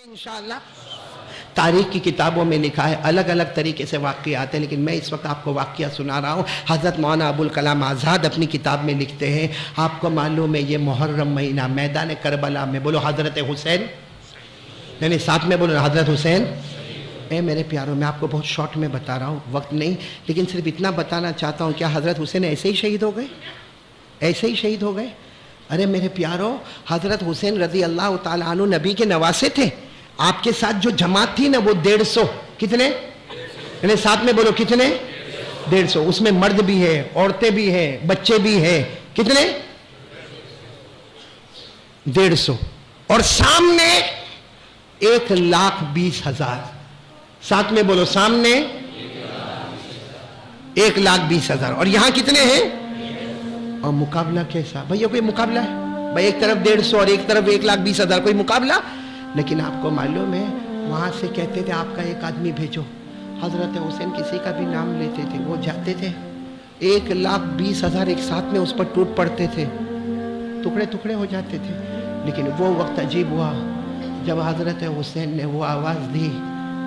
انشاءاللہ تاریخ کی کتابوں میں لکھا ہے، الگ الگ طریقے سے واقعات ہیں، لیکن میں اس وقت آپ کو واقعہ سنا رہا ہوں۔ حضرت مولانا ابوالکلام آزاد اپنی کتاب میں لکھتے ہیں، آپ کو معلوم ہے یہ محرم مہینہ میدان کربلا میں، بولو حضرت حسین، نہیں ساتھ میں بولو حضرت حسین۔ اے میرے پیاروں، میں آپ کو بہت شارٹ میں بتا رہا ہوں، وقت نہیں، لیکن صرف اتنا بتانا چاہتا ہوں، کیا حضرت حسین ایسے ہی شہید ہو گئے؟ ایسے ہی شہید ہو گئے؟ ارے میرے پیاروں، حضرت حسین رضی اللہ تعالیٰ عنہ نبی کے نواسے تھے۔ آپ کے ساتھ جو جماعت تھی نا وہ 150، کتنے؟ یعنی ساتھ میں بولو کتنے؟ 150۔ اس میں مرد بھی ہے، عورتیں بھی ہیں، بچے بھی ہیں، کتنے؟ 150۔ اور سامنے 1,20,000، ساتھ میں بولو سامنے 1,20,000، اور یہاں کتنے ہیں؟ اور مقابلہ کیسا؟ بھئی کوئی مقابلہ ہے؟ بھئی ایک طرف 150 اور ایک طرف 1,20,000، کوئی مقابلہ؟ لیکن آپ کو معلوم ہے وہاں سے کہتے تھے آپ کا ایک آدمی بھیجو، حضرت حسین کسی کا بھی نام لیتے تھے، وہ جاتے تھے، 1,20,000 ایک ساتھ میں اس پر ٹوٹ پڑتے تھے، ٹکڑے ٹکڑے ہو جاتے تھے۔ لیکن وہ وقت عجیب ہوا جب حضرت حسین نے وہ آواز دی،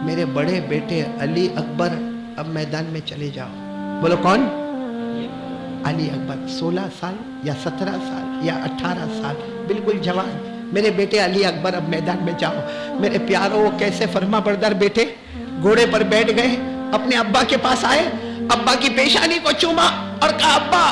میرے بڑے بیٹے علی اکبر اب میدان میں چلے جاؤ۔ بولو کون؟ علی اکبر، 16 سال یا 17 سال یا 18 سال، بالکل جوان، میرے بیٹے علی اکبر اب میدان میں جاؤ۔ میرے پیاروں، وہ کیسے فرما بردار بیٹے گھوڑے پر بیٹھ گئے، اپنے ابا کے پاس آئے، ابا کی پیشانی کو چوما اور کہا ابا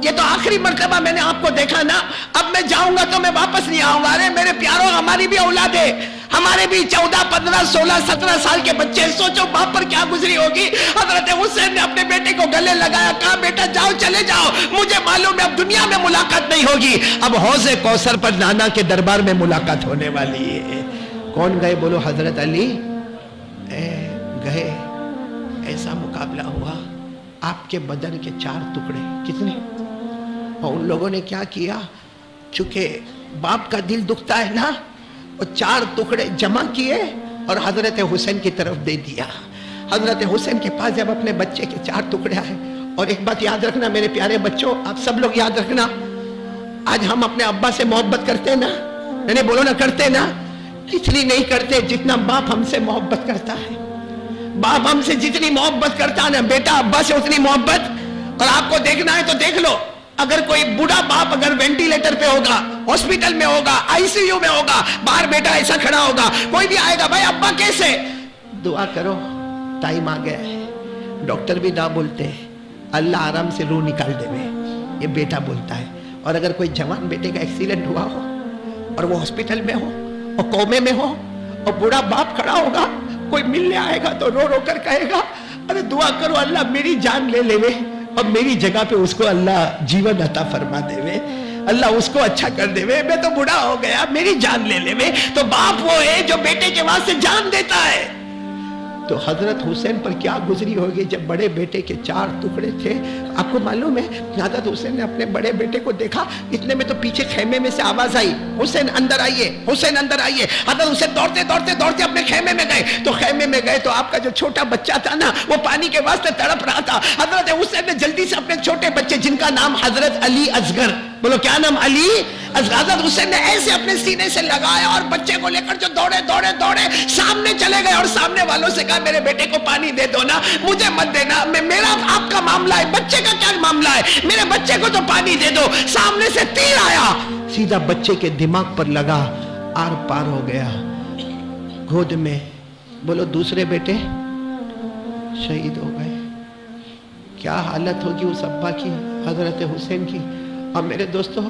یہ تو آخری مرتبہ میں نے آپ کو دیکھا نا، اب میں جاؤں گا تو میں واپس نہیں آؤں گا۔ ارے میرے پیاروں، ہماری بھی اولاد ہے، ہمارے بھی 14، 15، 16، 17 سال کے بچے، سوچو باپ پر کیا گزری ہوگی۔ حضرت حسین نے اپنے بیٹے کو گلے لگایا، کہا بیٹا جاؤ، چلے جاؤ، مجھے معلوم ہے اب دنیا میں ملاقات نہیں ہوگی، اب حوض کوثر پر نانا کے دربار میں ملاقات ہونے والی ہے۔ کون گئے؟ بولو حضرت علی گئے۔ ایسا مقابلہ ہوا، آپ کے بدن کے 4 ٹکڑے، کتنے؟ اور ان لوگوں نے کیا کیا، چونکہ باپ کا دل دکھتا ہے نا، اور 4 ٹکڑے جمع کیے اور حضرت حسین کی طرف دے دیا۔ حضرت حسین کے پاس جب اپنے بچے کے 4 ٹکڑے آئے، اور ایک بات یاد رکھنا میرے پیارے بچوں، آپ سب لوگ یاد رکھنا، آج ہم اپنے ابا سے محبت کرتے ہیں نا، یعنی بولو نا کرتے نا، اتنی نہیں کرتے جتنا باپ ہم سے محبت کرتا ہے۔ باپ ہم سے جتنی محبت کرتا ہے نا، بیٹا ابا سے اتنی محبت۔ اور آپ کو دیکھنا ہے تو دیکھ لو، اگر کوئی بوڑھا باپ اگر وینٹیلیٹر پہ ہوگا، ہاسپٹل میں ہوگا، آئی سی یو میں ہوگا، باہر بیٹا ایسا کھڑا ہوگا، کوئی بھی آئے گا، بھائی ابا کیسے؟ دعا کرو، ٹائم آ گیا ہے۔ ڈاکٹر بھی نہ بولتے، اللہ آرام سے روح نکال دے میں، یہ بیٹا بولتا ہے۔ اور اگر کوئی جوان بیٹے کا ایکسیڈنٹ ہوا ہو اور وہ ہاسپٹل میں ہو اور کومے میں ہو اور بوڑھا باپ کھڑا ہوگا، کوئی ملنے آئے گا تو رو رو کر کہے گا، ارے دعا کرو اللہ میری جان لے لے وے، اور میری جگہ پہ اس کو اللہ جیون عطا فرما دے وے، اللہ اس کو اچھا کر دے وے، میں تو بوڑھا ہو گیا، میری جان لے لے وے۔ تو باپ وہ ہے جو بیٹے کے واسطے جان دیتا ہے۔ تو حضرت حسین پر کیا گزری ہوگی جب بڑے بیٹے کے 4 ٹکڑے تھے۔ آپ کو معلوم ہے حضرت حسین نے اپنے بڑے بیٹے کو دیکھا، اتنے میں تو پیچھے خیمے میں سے آواز آئی، حسین اندر آئیے، حسین اندر آئیے۔ حضرت حسین دوڑتے دوڑتے دوڑتے اپنے خیمے میں گئے، تو خیمے میں گئے تو آپ کا جو چھوٹا بچہ تھا نا، وہ پانی کے واسطے تڑپ رہا تھا۔ حضرت حسین نے جلدی سے اپنے چھوٹے بچے، جن کا نام حضرت علی اصغر، بولو کیا نام؟ علی اصغر، حضرت حسین نے ایسے اپنے سینے سے لگایا اور بچے کو لے کر جو دوڑے دوڑے دوڑے سامنے چلے گئے، اور سامنے والوں سے کہا میرے بیٹے کو پانی دے دو نا، مجھے مت دینا، میرا آپ کا معاملہ ہے، بچے کا کیا معاملہ ہے، میرے بچے کو تو پانی دے دو۔ سامنے سے تیر آیا، سیدھا بچے کے دماغ پر لگا، آر پار ہو گیا گود میں۔ بولو دوسرے بیٹے شہید ہو گئے۔ کیا حالت ہوگی اس ابا کی، حضرت حسین کی۔ اور میرے دوستو،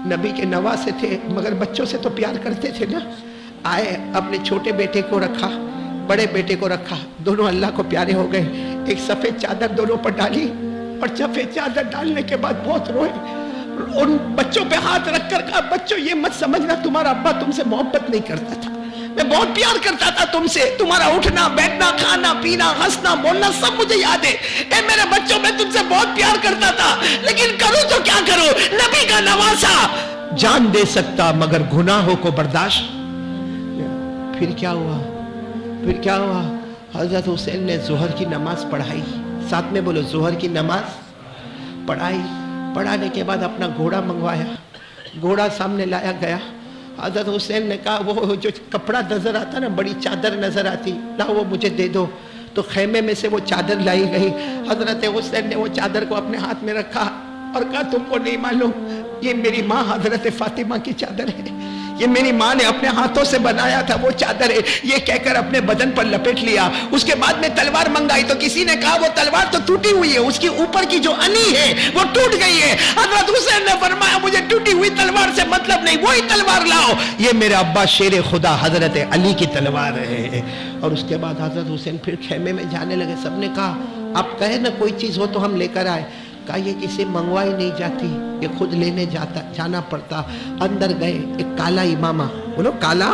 نبی کے نواسے تھے مگر بچوں سے تو پیار کرتے تھے نا، آئے اپنے چھوٹے بیٹے کو رکھا، بڑے بیٹے کو رکھا، دونوں اللہ کو پیارے ہو گئے۔ ایک سفید چادر دونوں پر ڈالی، اور سفید چادر ڈالنے کے بعد بہت روئے، ان بچوں پہ ہاتھ رکھ کر کہا بچوں یہ مت سمجھنا تمہارا ابا تم سے محبت نہیں کرتا تھا، میں بہت پیار کرتا تھا تم سے، تمہارا اٹھنا بیٹھنا کھانا پینا ہنسنا بولنا سب مجھے یاد ہے، اے میرے بچوں میں تم سے بہت پیار کرتا تھا، لیکن کروں تو کیا کروں، نبی کا نواسا جان دے سکتا مگر گناہوں کو برداشت۔ پھر کیا ہوا؟ حضرت حسین نے ظہر کی نماز پڑھائی، ساتھ میں بولو ظہر کی نماز پڑھائی۔ پڑھانے کے بعد اپنا گھوڑا منگوایا، گھوڑا سامنے لایا گیا۔ حضرت حسین نے کہا وہ جو کپڑا نظر آتا نا، بڑی چادر نظر آتی، لا وہ مجھے دے دو۔ تو خیمے میں سے وہ چادر لائی گئی۔ حضرت حسین نے وہ چادر کو اپنے ہاتھ میں رکھا اور کہا تم کو نہیں معلوم یہ میری ماں حضرت فاطمہ کی چادر ہے، یہ میری ماں نے اپنے ہاتھوں سے بنایا تھا وہ چادر ہے، یہ کہہ کر اپنے بدن پر لپیٹ لیا۔ اس کے بعد میں تلوار منگائی تو کسی نے کہا وہ تلوار تو ٹوٹی ہوئی ہے، اس کی اوپر کی جو انی ہے وہ ٹوٹ گئی ہے۔ حضرت حسین نے فرمایا مجھے ٹوٹی ہوئی تلوار سے مطلب نہیں، وہی تلوار لاؤ، یہ میرے ابا شیر خدا حضرت علی کی تلوار ہے۔ اور اس کے بعد حضرت حسین پھر خیمے میں جانے لگے۔ سب نے کہا آپ کہے نا کوئی چیز ہو تو ہم لے کر آئے۔ کہا یہ کسی منگوائی نہیں جاتی، یہ خود لینے جانا پڑتا۔ اندر گئے، ایک کالا امامہ، بولو کالا،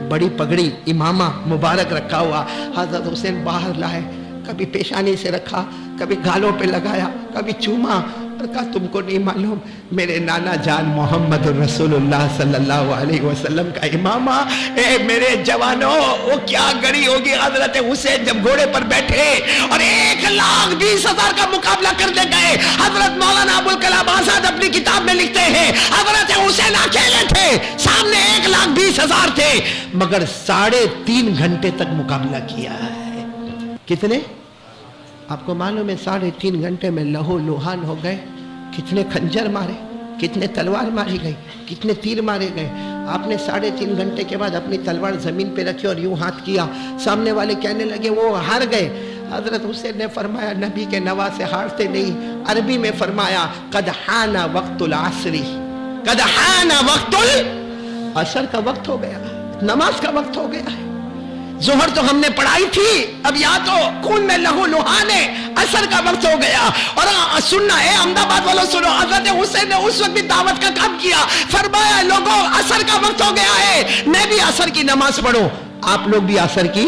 بڑی پگڑی امامہ مبارک رکھا ہوا حضرت حسین باہر لائے، کبھی پیشانی سے رکھا، کبھی گالوں پہ لگایا، کبھی چوما، اور کہا تم کو نہیں معلوم میرے نانا جان محمد رسول اللہ صلی اللہ علیہ وسلم کا امامہ، اے میرے جوانوں وہ کیا گڑی ہوگی حضرت حسین جب گھوڑے پر بیٹھے اور 1,20,000 کا مقابلہ کرتے گئے۔ حضرت مولانا ابوالکلام آزاد اپنی کتاب میں لکھتے ہیں حضرت حسین اکیلے تھے، سامنے 1,20,000 تھے، مگر 3.5 گھنٹے تک مقابلہ کیا ہے۔ کتنے؟ آپ کو معلوم ہے 3.5 گھنٹے میں لہو لوہان ہو گئے۔ کتنے خنجر مارے، کتنے تلوار ماری گئی، کتنے تیر مارے گئے۔ آپ نے 3.5 گھنٹے کے بعد اپنی تلوار زمین پہ رکھی اور یوں ہاتھ کیا، سامنے والے کہنے لگے وہ ہار گئے۔ حضرت حسین نے فرمایا نبی کے نواسے ہارتے نہیں۔ عربی میں فرمایا قد حان وقت العصر، قد حان وقت العصر کا وقت ہو گیا، نماز کا وقت ہو گیا ہے۔ ظہر تو ہم نے پڑھائی تھی، اب یا تو خون میں لہو لہانے، عصر کا وقت ہو گیا۔ اور سننا ہے احمد آباد والوں سنو، حضرت حسین نے اس وقت بھی دعوت کا کام کیا، فرمایا لوگوں عصر کا وقت ہو گیا ہے، میں بھی عصر کی نماز پڑھوں، آپ لوگ بھی عصر کی۔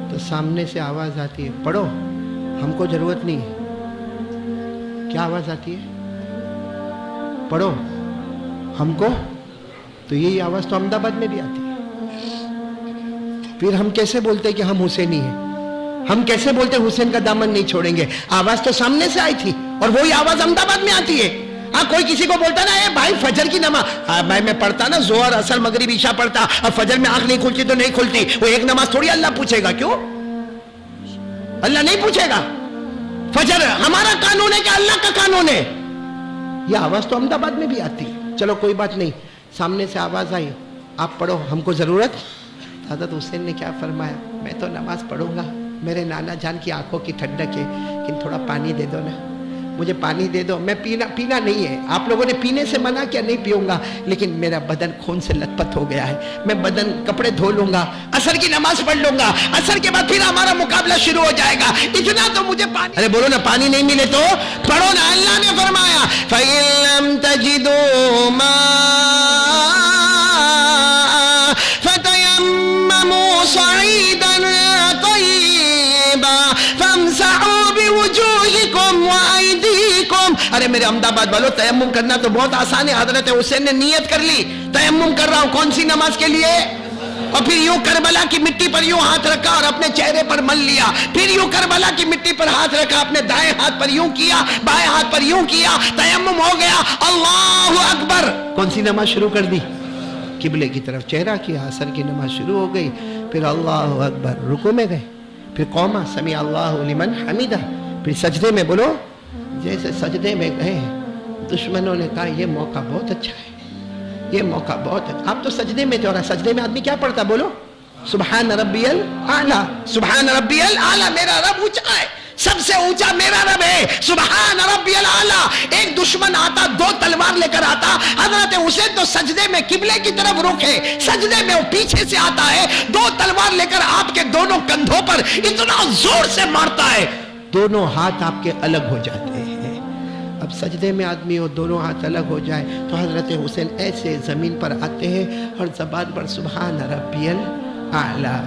تو سامنے سے آواز آتی ہے پڑھو، ہم کو ضرورت نہیں ہے۔ کیا آواز آتی ہے؟ پڑھو ہم کو۔ تو یہی آواز تو احمد آباد میں بھی آتی ہے۔ پھر ہم کیسے بولتے کہ ہم حسینی ہیں؟ ہم کیسے بولتے حسین کا دامن نہیں چھوڑیں گے؟ آواز تو سامنے سے آئی تھی اور وہی آواز احمد آباد میں آتی ہے۔ ہاں کوئی کسی کو بولتا نا اے بھائی فجر کی نماز، بھائی میں پڑھتا نا ظہر عصر مغرب عشاء پڑھتا، اب فجر میں آنکھ نہیں کھلتی تو نہیں کھلتی، وہ ایک نماز تھوڑی اللہ پوچھے گا، کیوں اللہ نہیں پوچھے گا؟ فجر ہمارا قانون ہے کہ اللہ کا قانون ہے۔ یہ آواز تو احمد آباد میں بھی آتی ہے۔ چلو کوئی بات نہیں، سامنے سے آواز آئی آپ پڑھو ہم کو ضرورت۔ حضرت حسین نے کیا فرمایا میں تو نماز پڑھوں گا، میرے نانا جان کی آنکھوں کی ٹھنڈک ہے، لیکن تھوڑا پانی دے دو نا، مجھے پانی دے دو، میں پینا نہیں ہے، آپ لوگوں نے پینے سے منع کیا نہیں پیوں گا، لیکن میرا بدن خون سے لت پت ہو گیا ہے، میں بدن کپڑے دھو لوں گا، عصر کی نماز پڑھ لوں گا، عصر کے بعد پھر ہمارا مقابلہ شروع ہو جائے گا، اتنا تو مجھے پانی۔ ارے بولو نا پانی نہیں ملے تو پڑھو نا، اللہ نے فرمایا فَإِن لَّمْ تَجِدُوا مَاءً فَتَيَمَّمُوا صَعِيدًا طَيِّبًا فَامْسَحُوا بِوُجُوهِكُمْ وَأَيْدِيكُمْ۔ ارے میرے احمد آباد والو، تیمم کرنا تو بہت آسان ہے۔ حضرت حسین نے نیت کر لی تیمم کر رہا ہوں، کون سی نماز کے لیے؟ اور پھر یوں کربلا کی مٹی پر یوں ہاتھ رکھا اور اپنے چہرے پر مل لیا، پھر یوں کربلا کی مٹی پر ہاتھ رکھا، اپنے دائیں ہاتھ پر یوں کیا، بائیں ہاتھ پر یوں کیا، تیمم ہو گیا، اللہ اکبر۔ کون سی نماز شروع کر دی؟ قبلے کی طرف چہرہ کیا، عصر کی نماز شروع ہو گئی، پھر اللہ اکبر، رکوع میں گئے، پھر قوما سمع اللہ لمن حمیدہ، پھر سجدے میں بولو، جیسے سجدے میں گئے دشمنوں نے کہا یہ موقع بہت اچھا ہے، یہ موقع بہت اچھا۔ آپ تو سجدے میں تھے، اور سجدے میں آدمی کیا پڑھتا؟ بولو سبحان ربی الاعلیٰ، سبحان ربی الاعلیٰ، میرا رب اونچا ہے، سب سے اونچا میرا رب ہے، سبحان ربی الاعلیٰ۔ ایک دشمن آتا 2 تلوار لے کر آتا، حضرت حسین تو سجدے میں قبلے کی طرف رخ ہے، سجدے میں وہ پیچھے سے آتا ہے، 2 تلوار لے کر آپ کے دونوں کندھوں پر اتنا زور سے مارتا ہے، دونوں ہاتھ آپ کے الگ ہو جاتے ہیں۔ اب سجدے میں آدمی ہو، دونوں ہاتھ الگ ہو جائے تو حضرت حسین ایسے زمین پر آتے ہیں اور زبان پر سبحان ربی